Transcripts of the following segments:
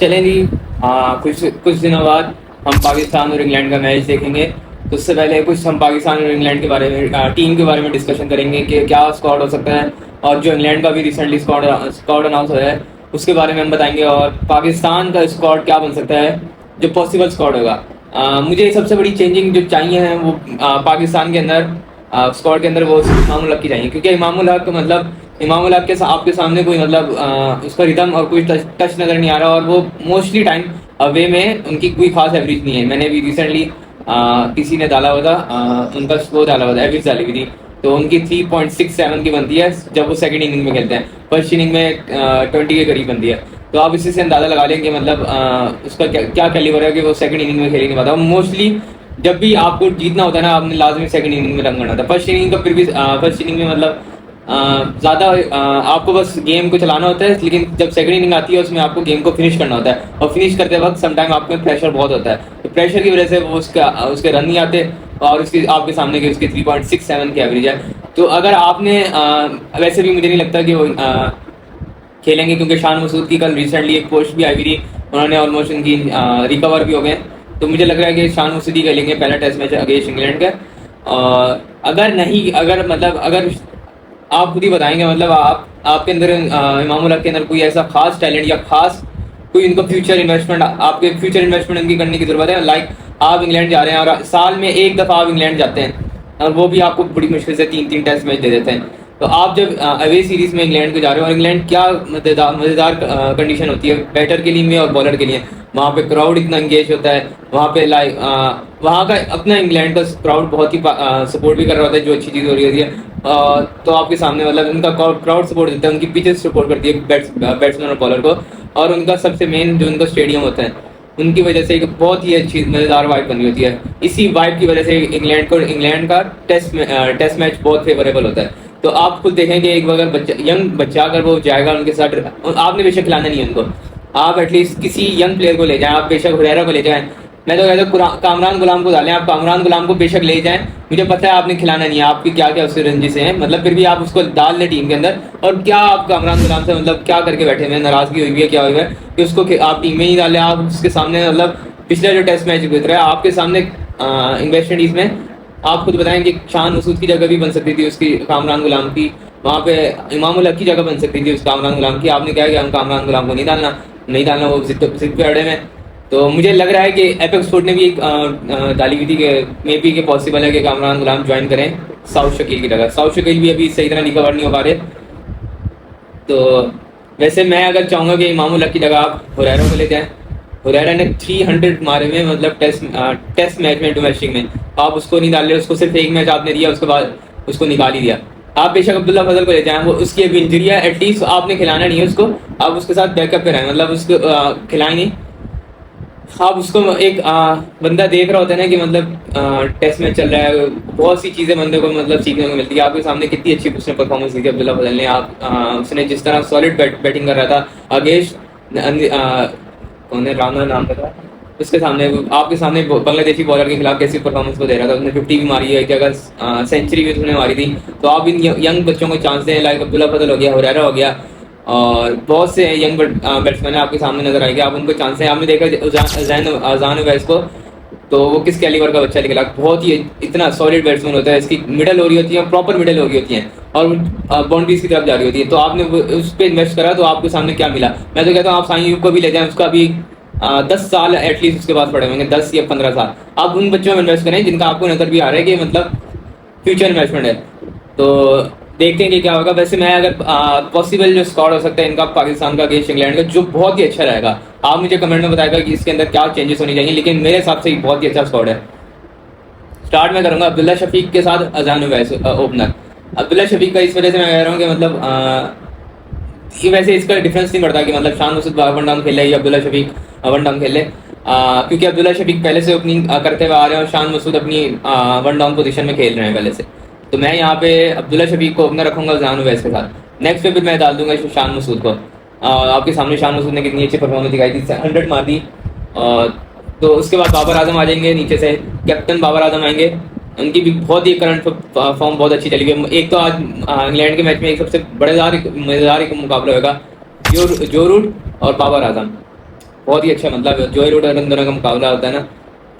चलें जी। कुछ कुछ दिनों बाद हम पाकिस्तान और इंग्लैंड का मैच देखेंगे। तो उससे पहले कुछ हम पाकिस्तान और इंग्लैंड के बारे में, टीम के बारे में डिस्कशन करेंगे कि क्या स्क्वाड हो सकता है, और जो इंग्लैंड का भी रिसेंटली स्क्वाड अनाउंस हुआ है उसके बारे में हम बताएंगे, और पाकिस्तान का स्क्वाड क्या बन सकता है जो पॉसिबल स्क्वाड होगा। मुझे सबसे बड़ी चेंजिंग जो चाहिए है वो पाकिस्तान के अंदर, स्क्वाड के अंदर, वो इमाम उल हक की चाहिए, क्योंकि इमाम उल हक मतलब इमाम उल हक के आपके सामने कोई मतलब उसका रिदम और कोई टच नज़र नहीं आ रहा, और वो मोस्टली टाइम अवे में उनकी कोई खास एवरेज नहीं है। मैंने भी रिसेंटली किसी ने डाला हुआ था, उनका स्कोर डाला हुआ था, एवरेज डाली हुई थी, तो उनकी 3.67 की बनती है जब वो सेकंड इनिंग में खेलते हैं। फर्स्ट इनिंग में 20 के करीब बनती है। तो आप इसी से अंदाज़ा लगा लेंगे मतलब उसका क्या कैलिबर है कि वो सेकंड इनिंग में खेल ही नहीं पाता। मोस्टली जब भी आपको जीतना होता है ना, आपने लाजमी सेकंड इनिंग में रन करना था। फर्स्ट इनिंग का फिर भी फर्स्ट इनिंग में मतलब ज़्यादा आपको बस गेम को चलाना होता है, लेकिन जब सेकंड इनिंग आती है उसमें आपको गेम को फिनिश करना होता है, और फिनिश करते वक्त समटाइम आपको प्रेशर बहुत होता है। तो प्रेशर की वजह से वो उसके रन नहीं आते, और उसकी आपके सामने की उसकी 3.67 की एवरेज है। तो अगर आपने वैसे भी मुझे नहीं लगता कि वो खेलेंगे, क्योंकि शान मसूद की कल रिसेंटली एक पोस्ट भी आई हुई थी, उन्होंने ऑलमोस्ट उनकी रिकवर भी हो गए। तो मुझे लग रहा है कि शान मसूद ही खेलेंगे पहला टेस्ट मैच अगेंस्ट इंग्लैंड का। अगर आप खुद ही बताएंगे मतलब आपके अंदर इमाम उल हक के अंदर कोई ऐसा खास टैलेंट या खास कोई इनको फ्यूचर इन्वेस्टमेंट, आपके फ्यूचर इन्वेस्टमेंट इनकी करने की जरूरत है। लाइक आप इंग्लैंड जा रहे हैं और साल में एक दफ़ा आप इंग्लैंड जाते हैं, और वो भी आपको बड़ी मुश्किल से 3-3 टेस्ट मैच दे देते हैं। तो आप जब अवे सीरीज में इंग्लैंड को जा रहे हो, और इंग्लैंड क्या मज़ेदार कंडीशन होती है बैटर के लिए और बॉलर के लिए, वहाँ पे क्राउड इतना इंगेज होता है, वहाँ पे लाइक वहाँ का अपना इंग्लैंड का क्राउड बहुत ही सपोर्ट भी कर रहा होता है, जो अच्छी चीज़ हो रही होती है। तो आपके सामने मतलब उनका क्राउड सपोर्ट देता है, उनकी पिचेस सपोर्ट करती है बैट्समैन और बॉलर को, और उनका सबसे मेन जो उनका स्टेडियम होता है, उनकी वजह से एक बहुत ही अच्छी मज़ेदार वाइब बनी होती है। इसी वाइब की वजह से इंग्लैंड का टेस्ट मैच बहुत फेवरेबल होता है। तो आप खुद देखेंगे एक अगर यंग बच्चा अगर वो जाएगा उनके साथ, आपने बेशक खिलाना नहीं है उनको, आप एटलीस्ट किसी यंग प्लेयर को ले जाएं, आप बेशक हुरैरा को ले जाएं, मैं तो कहता हूँ कामरान गुलाम को डालें, आप कामरान गुलाम को बेशक ले जाएं। मुझे पता है आपने खिलाना नहीं है, आपकी क्या क्या उससे रंजिशें हैं, मतलब फिर भी आप उसको डाल लें टीम के अंदर। और क्या आप कामरान गुलाम से मतलब क्या करके बैठे हुए, नाराजगी हुई है क्या हुई है कि उसको आप टीम में ही डालें। आप उसके सामने मतलब पिछला जो टेस्ट मैच गुजरा है आपके सामने वेस्ट इंडीज़ में, आप खुद बताएं कि शान मसूद की जगह भी बन सकती थी उसकी, कामरान गुलाम की, वहाँ पे इमाम उल हक की जगह बन सकती थी उस कामरान गुलाम की। आपने क्या किया, हम कामरान गुलाम को नहीं डालना, वो जिद पे अड़े में। तो मुझे लग रहा है कि एपेक्स स्पोर्ट ने भी एक डाली हुई थी कि मे बी के पॉसिबल है कि कामरान गुलाम ज्वाइन करें साउथ शकील की जगह। साउथ शकील भी अभी सही तरह रिकवर नहीं हो पा रहे। तो वैसे मैं अगर चाहूँगा कि इमाम उल हक की जगह आप हुरैरा को ले जाएं। हुरैरा ने 300 मारे में मतलब टेस्ट मैच में, डोमेस्टिक में, आप उसको नहीं डाल रहे, उसको सिर्फ एक मैच आपने दिया, उसके बाद उसको निकाल ही दिया। आप बेशक अब्दुल्ला फजल को ले जाएं, वो उसकी अभी इंजरी है, एटलीस्ट आपने खिलाना नहीं है उसको, आप उसके साथ बैकअप पे रहें, मतलब उसको खिलाएं नहीं। आप उसको एक बंदा देख रहा होता है ना कि मतलब टेस्ट में चल रहा है, बहुत सी चीज़ें बंदे को मतलब सीखने को मिलती है। आपके सामने कितनी अच्छी उसने परफॉर्मेंस दी थी अब्दुल्ला फजल ने, उसने जिस तरह सॉलिड बैटिंग कर रहा था अगेंस्ट कौन है, राना नाम था उसके सामने, आपके सामने बांग्लादेशी बॉलर के खिलाफ कैसी परफॉर्मेंस को दे रहा था। उसने 50 भी मारी है, एक जगह सेंचुरी भी उसने मारी थी। तो आप इन यंग बच्चों को चांस दें, लाइक अब्दुल्ला फजल हो गया, हुरैरा हो गया, और बहुत से यंग बैट्समैन आपके सामने नजर आएंगे, आप उनको चांस दें। आपने देखा अजान वैस को, तो वो किस कैलिबर का बच्चा निकला, बहुत ही इतना सॉलिड बैट्समैन होता है, इसकी मिडल हो रही होती है, प्रॉपर मिडल हो रही होती है, और बाउंड्रीज की तरफ जा रही होती है। तो आपने उस पर इन्वेस्ट करा, तो आपके सामने क्या मिला। मैं तो कहता हूँ आप साईं को भी ले जाएं, उसका भी 10 साल एटलीस्ट उसके पास पड़े होंगे, 10 या 15 साल। आप उन बच्चों में इन्वेस्ट करें जिनका आपको नजर भी आ रहा है कि मतलब फ्यूचर इन्वेस्टमेंट है। तो देखते हैं कि क्या होगा। वैसे मैं अगर पॉसिबल जो स्क्वाड हो सकता है इनका पाकिस्तान का अगेंस्ट इंग्लैंड का, जो बहुत ही अच्छा रहेगा, आप मुझे कमेंट में बताएगा कि इसके अंदर क्या चेंजेस होनी चाहिए, लेकिन मेरे हिसाब से बहुत ही अच्छा स्क्वाड है। स्टार्ट में करूँगा अब्दुल्ला शफीक के साथ अजान उवैस ओपनर। अब्दुल्ला शफीक का इस वजह से मैं कह रहा हूँ कि मतलब ये वैसे इसका डिफरेंस नहीं पड़ता कि मतलब शान मसूद वन डाउन खेले या अब्दुल्ला शफीक वन डाउन खेले, क्योंकि अब्दुल्ला शफीक पहले से ओपनिंग करते हुए आ रहे हैं और शान मसूद अपनी वन डाउन पोजीशन में खेल रहे हैं पहले से। तो मैं यहाँ पे अब्दुल्ला शफीक को ओपनर रखूंगा अजान उवैस के साथ। नेक्स्ट पे फिर मैं डाल दूंगा शान मसूद को। आपके सामने शान मसूद ने कितनी अच्छी परफॉर्मेंस दिखाई थी, 100 मार दी। तो उसके बाद बाबर आजम आ जाएंगे नीचे से, कैप्टन बाबर आजम आएंगे, उनकी भी बहुत ही करंट फॉर्म बहुत अच्छी चली हुई है। एक तो आज इंग्लैंड के मैच में एक सबसे मज़ेदार एक मुकाबला होगा, जो रूट और बाबर आजम। बहुत ही अच्छा, मतलब जोए रूट और इन दोनों का मुकाबला होता है ना,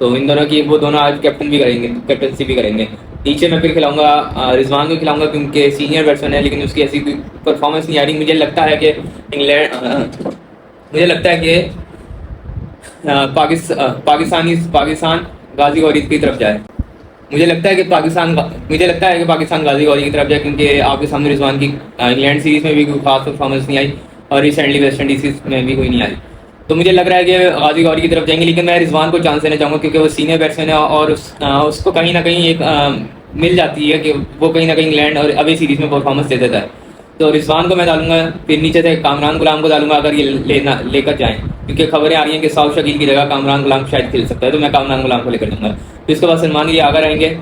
तो इन दोनों की वो दोनों आज कैप्टन भी करेंगे, कैप्टनसी भी करेंगे। नीचे मैं फिर खिलाऊंगा रिजवान को खिलाऊंगा, क्योंकि सीनियर बैट्समैन है, लेकिन उसकी ऐसी कोई परफॉर्मेंस नहीं आ रही। मुझे लगता है कि मुझे लगता है कि पाकिस्तान गाजी गौरी की तरफ जाए। मुझे लगता है कि पाकिस्तान गाजी गौरी की तरफ जाए, क्योंकि आपके सामने रिजवान की इंग्लैंड सीरीज में भी कोई खास परफॉर्मेंस नहीं आई और रिसेंटली वेस्ट इंडीज में भी कोई नहीं आई। तो मुझे लग रहा है कि गाजी गौरी की तरफ जाएंगे, लेकिन मैं रिजवान को चांस देना चाहूँगा, क्योंकि वो सीनियर बैट्समैन है और उसको कहीं ना कहीं एक मिल जाती है कि वो कहीं ना कहीं इंग्लैंड और अवे सीरीज में परफॉर्मेंस दे देता है। तो रिजवान को मैं डालूंगा, फिर नीचे से कामरान गुलाम को डालूंगा अगर ये लेकर जाएं, क्योंकि खबरें आ रही हैं कि साउथ शकील की जगह कामरान गुलाम शायद खेल सकता है, तो मैं कामरान गुलाम को लेकर जाऊंगा। फिर उसके बाद सलमान ये आगे रहेंगे,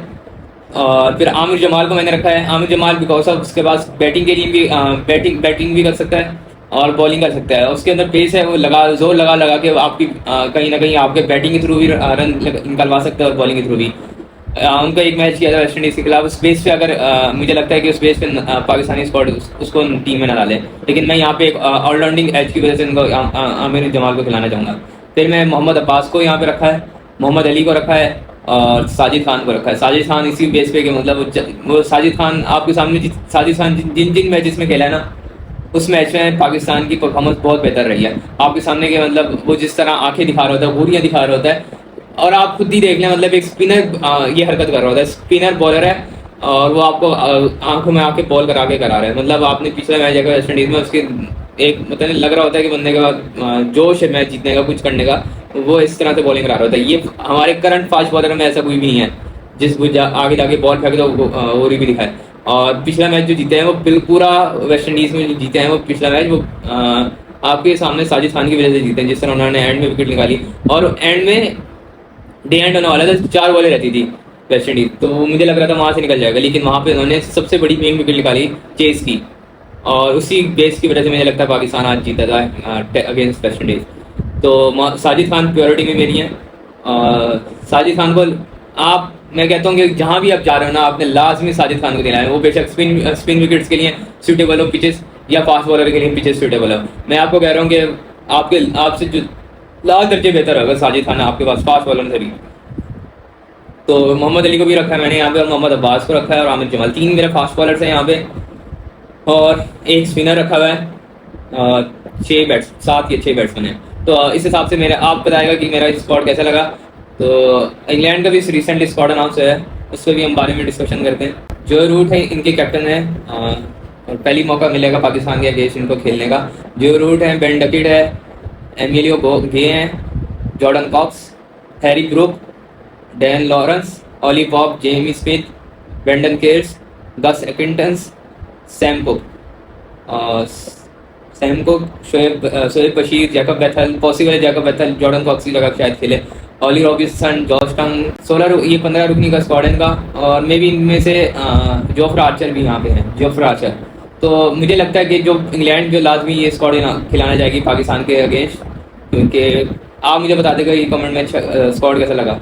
और फिर आमिर जमाल को मैंने रखा है। आमिर जमाल बिकॉज ऑफ उसके पास बैटिंग के लिए भी बैटिंग भी कर सकता है और बॉलिंग कर सकता है, उसके अंदर पेस है, वो जोर लगा के आपकी कहीं ना कहीं आपके बैटिंग के थ्रू भी रन निकलवा सकता है और बॉलिंग के थ्रू भी। उनका एक मैच किया था वेस्ट इंडीज के खिलाफ, उस बेस पे अगर मुझे लगता है कि उस बेस पे पाकिस्तानी स्क्वाड उसको टीम में ना डाले, लेकिन मैं यहाँ पे एक ऑलराउंडिंग एज की वजह से उनको आमिर जमाल को खिलाना चाहूँगा। फिर मैं मोहम्मद अब्बास को यहाँ पे रखा है, मोहम्मद अली को रखा है और साजिद खान को रखा है। साजिद खान इसी बेस पे कि मतलब वो साजिद खान आपके सामने साजिद खान जिन जिन मैचेस में खेला है ना, उस मैच में पाकिस्तान की परफॉर्मेंस बहुत बेहतर रही है आपके सामने के, मतलब वो जिस तरह आंखें दिखा रहा होता है, घूरियाँ दिखा रहा होता है, और आप खुद ही देख लें, मतलब एक स्पिनर ये हरकत कर रहा होता है, स्पिनर बॉलर है और वो आपको आंखों में आके बॉल करा रहा है। मतलब आपने पिछला मैच देखा वेस्ट इंडीज में, उसके एक मतलब लग रहा होता है कि बंदे का जोश है मैच जीतने का, कुछ करने का, वो इस तरह से बॉलिंग करा रहा होता है। ये हमारे करंट फास्ट बॉलर में ऐसा कोई भी नहीं है जिस आगे जाके बॉल फेंके तो वो भी दिखाए। और पिछला मैच जो जीते हैं वो पूरा वेस्ट इंडीज में जो जीते हैं वो पिछला मैच वो आपके सामने साजिद खान की वजह से जीते हैं, जिस तरह उन्होंने एंड में विकेट निकाली और एंड में डे एंड होने वाला था, 4 बॉलें रहती थी वेस्ट इंडीज, तो मुझे लग रहा था वहाँ से निकल जाएगा, लेकिन वहाँ पे उन्होंने सबसे बड़ी मेन विकेट निकाली चेस की, और उसी बेस की वजह से मुझे लगता है पाकिस्तान आज जीता था अगेंस्ट वेस्ट इंडीज। तो साजिद खान प्योरिटी में मेरी है, साजिद खान को मैं कहता हूँ कि जहाँ भी आप जा रहे हो ना, आपने लाजमी साजिद खान को देना है। वो बेशक स्पिन विकेट्स के लिए सूटेबल हो पिचेस, या फास्ट बॉलर के लिए पिचेस सूटेबल हो। मैं आपको कह रहा हूँ कि आपसे जो लाख दर्जे बेहतर होगा साजिद खान आपके पास फास्ट बॉलर से भी। तो मोहम्मद अली को भी रखा है मैंने यहाँ पे, और मोहम्मद अब्बास को रखा है, और आमिर जमाल, 3 मेरे फास्ट बॉलर्स हैं यहाँ पे, और एक स्पिनर रखा हुआ है, 7 या 6 बैट्समैन हैं। तो इस हिसाब से मेरा आप बताएगा कि मेरा स्क्वाड कैसा लगा। तो इंग्लैंड का भी रिसेंटली स्क्वाड अनाउंस है, उस पर भी हम बारे में डिस्कशन करते हैं। जो रूट है इनके कैप्टन है, और पहली मौका मिलेगा पाकिस्तान के अगेंस्ट इनको खेलने का। जो रूट है, बेन डकिट है, एमिलियो गे हैं, Jordan Cox, Harry Brook, Dan Lawrence, Ollie Pope, Jamie Smith, Brydon Carse, Gus एकिंटन्स, Sam Cook, Shoaib Bashir, Jacob Bethell, possible है जैकब बेथल जॉर्डन कॉक्स की जगह शायद खेले, ऑली रॉबिन्सन, जॉर्ज टंग, 16 15 रुकनी का स्क्वाड है इनका, और मे बी इनमें से जोफ्रा आर्चर भी यहाँ पे हैं, जोफ्रा आर्चर। तो मुझे लगता है कि जो इंग्लैंड जो लाजमी ये स्क्वाड खिलाना जाएगी पाकिस्तान के अगेंस्ट, क्योंकि आप मुझे बता देगा ये कमेंट में स्क्वाड कैसा लगा।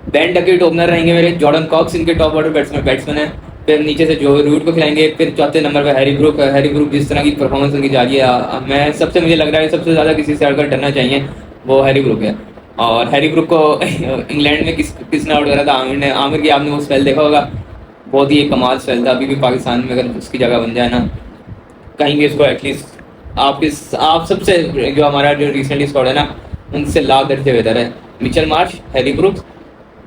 बेन डकिट ओपनर रहेंगे मेरे, जॉर्डन कॉक्स इनके टॉप ऑर्डर बैट्समैन है, फिर नीचे से जो रूट को खिलाएंगे, फिर चौथे नंबर पर हैरी ब्रूक जिस तरह की परफॉर्मेंस उनकी जा रही है, मुझे लग रहा है सबसे ज़्यादा किसी से अगर डरना चाहिए वो हैरी ब्रूक है। और हैरी ब्रूक को इंग्लैंड में किसने आउट करा था? आमिर की आपने वो स्पेल देखा होगा, बहुत ही एक कमाल स्पेल था। अभी भी पाकिस्तान में अगर उसकी जगह बन जाए ना, कहेंगे इसको एटलीस्ट आप सबसे जो हमारा जो रिसेंटली स्क्वाड है ना, उनसे लाख दर्जे बेहतर है। Mitchell Marsh, Harry Brook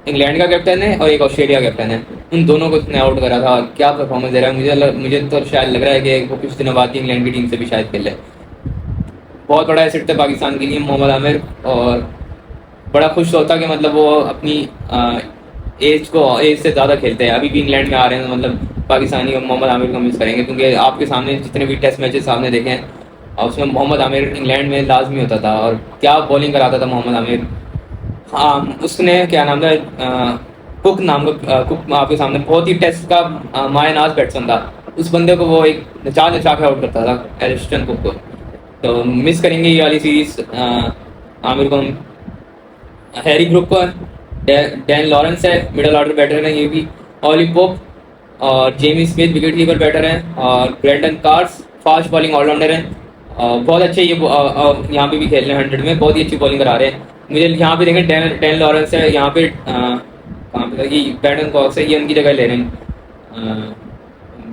England का कैप्टन है और एक ऑस्ट्रेलिया कैप्टन है, उन दोनों को उसने आउट करा था। क्या परफॉर्मेंस दे रहा है, मुझे तो शायद लग रहा है कि वो कुछ दिनों बाद की इंग्लैंड की टीम से भी शायद खेले। बहुत बड़ा एसेट था पाकिस्तान के लिए मोहम्मद आमिर, और बड़ा खुश होता कि मतलब वो अपनी एज से ज़्यादा खेलते हैं। अभी भी इंग्लैंड में आ रहे हैं, मतलब पाकिस्तानी और मोहम्मद आमिर को मिस करेंगे, क्योंकि आपके सामने जितने भी टेस्ट मैचेस सामने देखे हैं और उसमें मोहम्मद आमिर इंग्लैंड में लाजमी होता था, और क्या बॉलिंग कराता था मोहम्मद आमिर। हाँ, उसने क्या नाम था, कुक नाम का, कुक आपके सामने बहुत ही टेस्ट का मायनाज बैट्समैन था। उस बंदे को वो एक नचा के आउट करता था, एलिस्टन कुक को। तो मिस करेंगे ये वाली सीरीज आमिर को। हैरी ब्रूक को, डैन लॉरेंस है मिडल ऑर्डर बैटर है ये भी, ऑली पोप और Jamie Smith wicket keeper batter हैं, और Brendon Carse fast bowling all rounder हैं, बहुत अच्छे ये यहाँ पे भी खेल रहे हैं 100 में, बहुत ही अच्छी बॉलिंग करा रहे हैं। मुझे यहाँ पे देखें डैन लॉरेंस है यहाँ पे, कहाँ पे ये बैटन कॉक्स है, ये उनकी जगह ले रहे हैं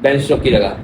बेन स्टोक्स की जगह।